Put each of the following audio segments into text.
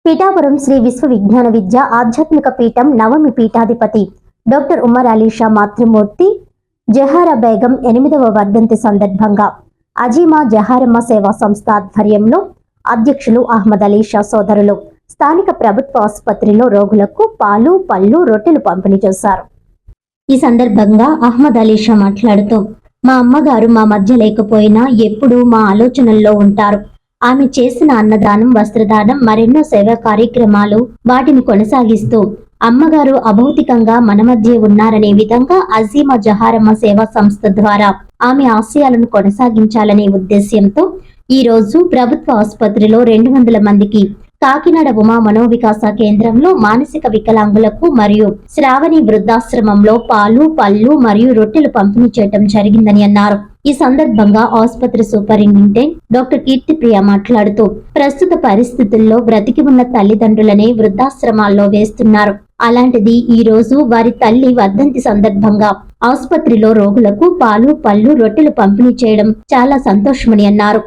పిఠాపురం శ్రీ విశ్వవిజ్ఞాన విద్య ఆధ్యాత్మిక పీఠం నవమి పీఠాధిపతి డాక్టర్ ఉమర్ అలీ షా మాతృమూర్తి జహారా బేగం 8వ వర్ధంతి సందర్భంగా అజీమా జహారమ్మ సేవా సంస్థ ఆధ్వర్యంలో అధ్యక్షులు అహ్మద్ అలీ షా సోదరులు స్థానిక ప్రభుత్వ ఆసుపత్రిలో రోగులకు పాలు పళ్ళు రొట్టెలు పంపిణీ చేశారు. ఈ సందర్భంగా అహ్మద్ అలీ షా మాట్లాడుతూ, మా అమ్మగారు మా మధ్య లేకపోయినా ఎప్పుడూ మా ఆలోచనల్లో ఉంటారు. ఆమె చేసిన అన్నదానం, వస్త్రదానం, మరెన్నో సేవా కార్యక్రమాలు వాటిని కొనసాగిస్తూ అమ్మగారు అభౌతికంగా మన మధ్య ఉన్నారనే విధంగా అజీమా జహారమ్మ సేవా సంస్థ ద్వారా ఆమె ఆశయాలను కొనసాగించాలనే ఉద్దేశ్యంతో ఈ రోజు ప్రభుత్వ ఆసుపత్రిలో 200 మందికి, కాకినాడ ఉమా మనోవికాస కేంద్రంలో మానసిక వికలాంగులకు మరియు శ్రావణి వృద్ధాశ్రమంలో పాలు పళ్ళు మరియు రొట్టెలు పంపిణీ చేయడం జరిగిందని అన్నారు. ఈ సందర్భంగా ఆసుపత్రి సూపరింటెండెంట్ డాక్టర్ కీర్తిప్రియ మాట్లాడుతూ, ప్రస్తుత పరిస్థితుల్లో బ్రతికి ఉన్న తల్లిదండ్రులనే వృద్ధాశ్రమాల్లో వేస్తున్నారు. అలాంటిది ఈ రోజు వారి తల్లి వర్ధంతి సందర్భంగా ఆసుపత్రిలో రోగులకు పాలు పళ్ళు రొట్టెలు పంపిణీ చేయడం చాలా సంతోషమని అన్నారు.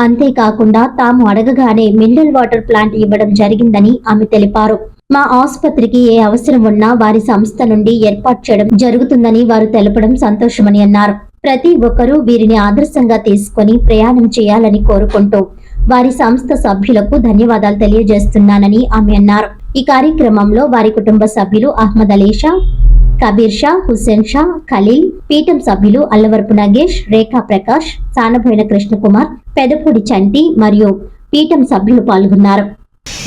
అంతేకాకుండా తాము అడగగానే మినరల్ వాటర్ ప్లాంట్ ఇవ్వడం జరిగిందని ఆమె తెలిపారు. మా ఆసుపత్రికి ఏ అవసరం ఉన్నా వారి సంస్థ నుండి ఏర్పాటు చేయడం జరుగుతుందని వారు తెలపడం సంతోషమని అన్నారు. ప్రతి ఒక్కరూ వీరిని ఆదర్శంగా తీసుకొని ప్రయాణం చేయాలని కోరుకుంటూ వారి సంస్థ సభ్యులకు ధన్యవాదాలు తెలియజేస్తున్నానని ఆమె అన్నారు. ఈ కార్యక్రమంలో వారి కుటుంబ సభ్యులు అహ్మద్ అలీ షా, కబీర్ షా, హుస్సేన్ షా, ఖలీల్, పీఠం సభ్యులు అల్లవరపు నగేష్, రేఖా ప్రకాష్, సానబోయిన కృష్ణకుమార్, పెదపూడి చంటి మరియు పీఠం సభ్యులు పాల్గొన్నారు.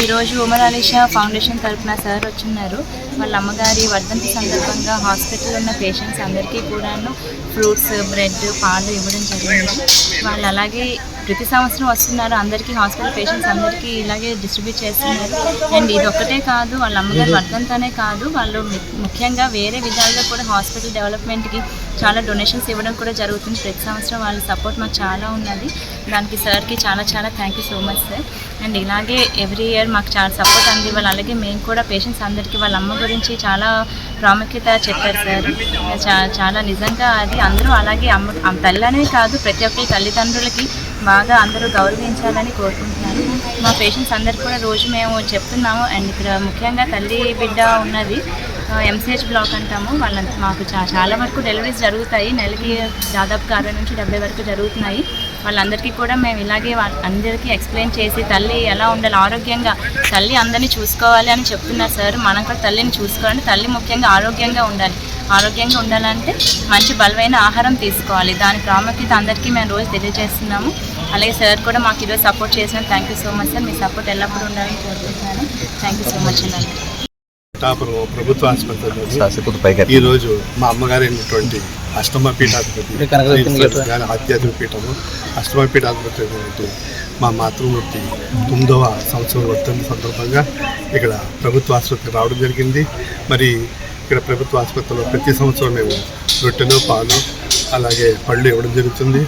ఈరోజు ఉమర్ అలీ షా ఫౌండేషన్ తరఫున సార్ వచ్చిన్నారు. వాళ్ళ అమ్మగారి వర్ధంతి సందర్భంగా హాస్పిటల్లో ఉన్న పేషెంట్స్ అందరికీ కూడాను ఫ్రూట్స్, బ్రెడ్, పాలు ఇవ్వడం జరిగింది. వాళ్ళు అలాగే ప్రతి సంవత్సరం వస్తున్నారు. అందరికీ హాస్పిటల్ పేషెంట్స్ అందరికీ ఇలాగే డిస్ట్రిబ్యూట్ చేస్తున్నారు. అండ్ ఇది ఒక్కటే కాదు, వాళ్ళ అమ్మగారి వర్ధంతనే కాదు, వాళ్ళు ముఖ్యంగా వేరే విధాలుగా కూడా హాస్పిటల్ డెవలప్మెంట్కి చాలా డొనేషన్స్ ఇవ్వడం కూడా జరుగుతుంది. ప్రతి సంవత్సరం వాళ్ళ సపోర్ట్ మాకు చాలా ఉన్నది. దానికి సార్కి చాలా thank you so much sir. And ఇలాగే ఎవ్రీ ఇయర్ మాకు చాలా సపోర్ట్ అందివ్వాలి. అలాగే మేము కూడా పేషెంట్స్ అందరికీ వాళ్ళ అమ్మ గురించి చాలా ప్రాముఖ్యత చెప్పారు సార్. చాలా నిజంగా అది అందరూ అలాగే అమ్మ తల్లి అనేవి కాదు, ప్రతి ఒక్కరి తల్లిదండ్రులకి బాగా అందరూ గౌరవించాలని కోరుకుంటున్నాను. మా పేషెంట్స్ అందరికీ కూడా రోజు మేము చెప్తున్నాము. అండ్ ఇక్కడ ముఖ్యంగా తల్లి బిడ్డ ఉన్నది MCH బ్లాక్ అంటాము. మాకు చాలా వరకు డెలివరీస్ జరుగుతాయి. నెలకి దాదాపు 60 నుంచి 70 వరకు జరుగుతున్నాయి. వాళ్ళందరికీ కూడా మేము ఇలాగే అందరికీ ఎక్స్ప్లెయిన్ చేసి తల్లి ఎలా ఉండాలి, ఆరోగ్యంగా తల్లి అందరినీ చూసుకోవాలి అని చెప్తున్నారు సార్. మనం కూడా తల్లిని చూసుకోవాలంటే తల్లి ముఖ్యంగా ఆరోగ్యంగా ఉండాలి. ఆరోగ్యంగా ఉండాలంటే మంచి బలమైన ఆహారం తీసుకోవాలి. దాని ప్రాముఖ్యత అందరికీ మేము రోజు తెలియజేస్తున్నాము. అలాగే సార్ కూడా మాకు ఈరోజు సపోర్ట్ చేసిన thank you so much sir. Me support ఎల్లప్పుడూ ఉండాలని కోరుకుంటున్నాను. థ్యాంక్ యూ సో మచ్ అండి. పిఠాపురం ప్రభుత్వ ఆసుపత్రిలో ఈరోజు మా అమ్మగారు అయినటువంటి అష్టమ పీఠాధిపతి ఆధ్యాత్మిక పీఠము అష్టమ పీఠాధిపతి మా మాతృమూర్తి 9వ సంవత్సరం వర్ధంతి సందర్భంగా ఇక్కడ ప్రభుత్వ ఆసుపత్రికి రావడం జరిగింది. మరి ఇక్కడ ప్రభుత్వ ఆసుపత్రిలో ప్రతి సంవత్సరం మేము రొట్టెలు, పాలు, అలాగే పళ్ళు ఇవ్వడం జరుగుతుంది.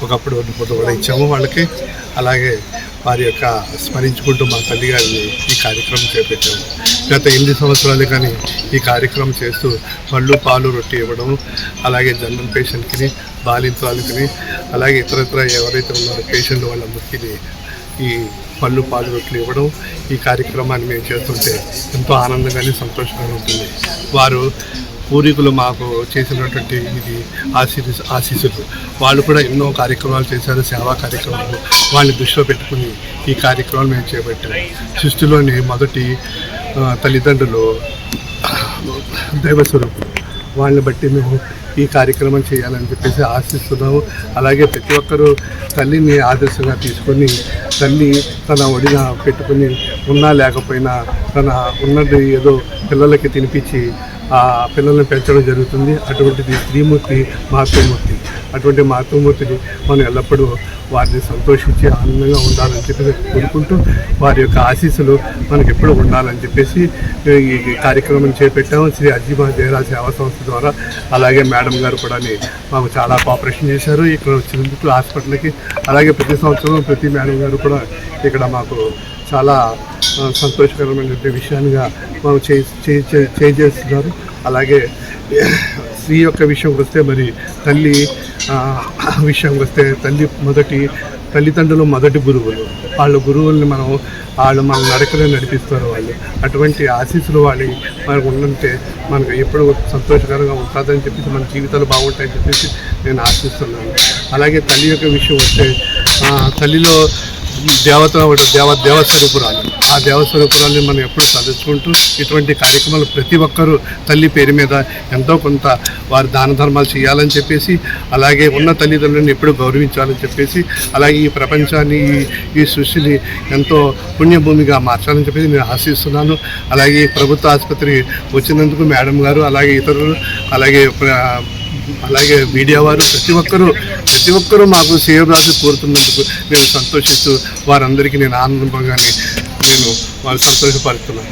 ఒకప్పుడు కూడా ఇచ్చాము వాళ్ళకి. అలాగే వారి యొక్క స్మరించుకుంటూ మా తల్లి గారిని ఈ కార్యక్రమం చేపట్టాము. గత 8 సంవత్సరాలు కానీ ఈ కార్యక్రమం చేస్తూ పళ్ళు, పాలు, రొట్టె ఇవ్వడం, అలాగే జనరల్ పేషెంట్కి, బాలింతాలకి, అలాగే ఇతరత్ర ఎవరైతే ఉన్నారో పేషెంట్ వాళ్ళందరికీ ఈ పళ్ళు, పాలు, రొట్టెలు ఇవ్వడం, ఈ కార్యక్రమాన్ని మేము చేస్తుంటే ఎంతో ఆనందంగానే సంతోషంగా ఉంటుంది. వారు పూర్వీకులు మాకు చేసినటువంటి ఇది ఆశీస్సులు. వాళ్ళు కూడా ఎన్నో కార్యక్రమాలు చేశారు, సేవా కార్యక్రమాలు. వాళ్ళని దృష్టిలో పెట్టుకుని ఈ కార్యక్రమాలు మేము చేపట్టాము. సృష్టిలోని మొదటి తల్లిదండ్రులు దైవస్వరూపులు. వాళ్ళని బట్టి మేము ఈ కార్యక్రమం చేయాలని చెప్పేసి ఆశిస్తున్నాము. అలాగే ప్రతి ఒక్కరూ తల్లిని ఆదర్శంగా తీసుకొని తల్లి తన ఒడిన పెట్టుకుని ఉన్నా లేకపోయినా తన ఉన్నది ఏదో పిల్లలకి తినిపించి ఆ పిల్లల్ని పెంచడం జరుగుతుంది. అటువంటిది శ్రీమూర్తి, మాతృమూర్తి. అటువంటి మాతృమూర్తిని మనం ఎల్లప్పుడూ వారిని సంతోషించి ఆనందంగా ఉండాలని చెప్పేసి కోరుకుంటూ వారి యొక్క ఆశీస్సులు మనకు ఎప్పుడు ఉండాలని చెప్పేసి ఈ కార్యక్రమం చేపట్టాము. శ్రీ అజీమా జహారా సేవా సంస్థ ద్వారా. అలాగే మేడం గారు కూడా మాకు చాలా కోఆపరేషన్ చేశారు ఇక్కడ వచ్చినందుకు హాస్పిటల్కి. అలాగే ప్రతి సంవత్సరం ప్రతి మేడం గారు కూడా ఇక్కడ మాకు చాలా సంతోషకరమైన విషయాలుగా మనం చేస్తున్నారు. అలాగే స్త్రీ యొక్క విషయంకి వస్తే, మరి తల్లి విషయంకి వస్తే, తల్లి మొదటి తల్లిదండ్రులు మొదటి గురువులు. వాళ్ళ గురువుల్ని వాళ్ళు మన నడకలో నడిపిస్తారు. వాళ్ళు అటువంటి ఆశీస్సులు మనకు ఉంటే మనకు ఎప్పుడు సంతోషకరంగా ఉంటుందని చెప్పేసి మన జీవితాలు బాగుంటాయని చెప్పేసి నేను ఆశిస్తున్నాను. అలాగే తల్లి యొక్క విషయం వస్తే తల్లిలో దేవస్వరూపురాలు. ఆ దేవస్వరూపురాలని మనం ఎప్పుడు తలుచుకుంటూ ఇటువంటి కార్యక్రమాలు ప్రతి ఒక్కరూ తల్లి పేరు మీద ఎంతో కొంత వారు దాన ధర్మాలు చేయాలని చెప్పేసి, అలాగే ఉన్న తల్లిదండ్రులను ఎప్పుడు గౌరవించాలని చెప్పేసి, అలాగే ఈ ప్రపంచాన్ని ఈ సృష్టిని ఎంతో పుణ్యభూమిగా మార్చాలని చెప్పేసి నేను ఆశిస్తున్నాను. అలాగే ప్రభుత్వ ఆసుపత్రి వచ్చినందుకు మేడం గారు, అలాగే ఇతరులు, అలాగే మీడియా వారు ప్రతి ఒక్కరూ మాకు శ్రేయోభిలాషి కోరుతున్నందుకు నేను సంతోషిస్తూ వారందరికీ నేను ఆనందంగానే వాళ్ళు సంతోషపరుస్తున్నాను.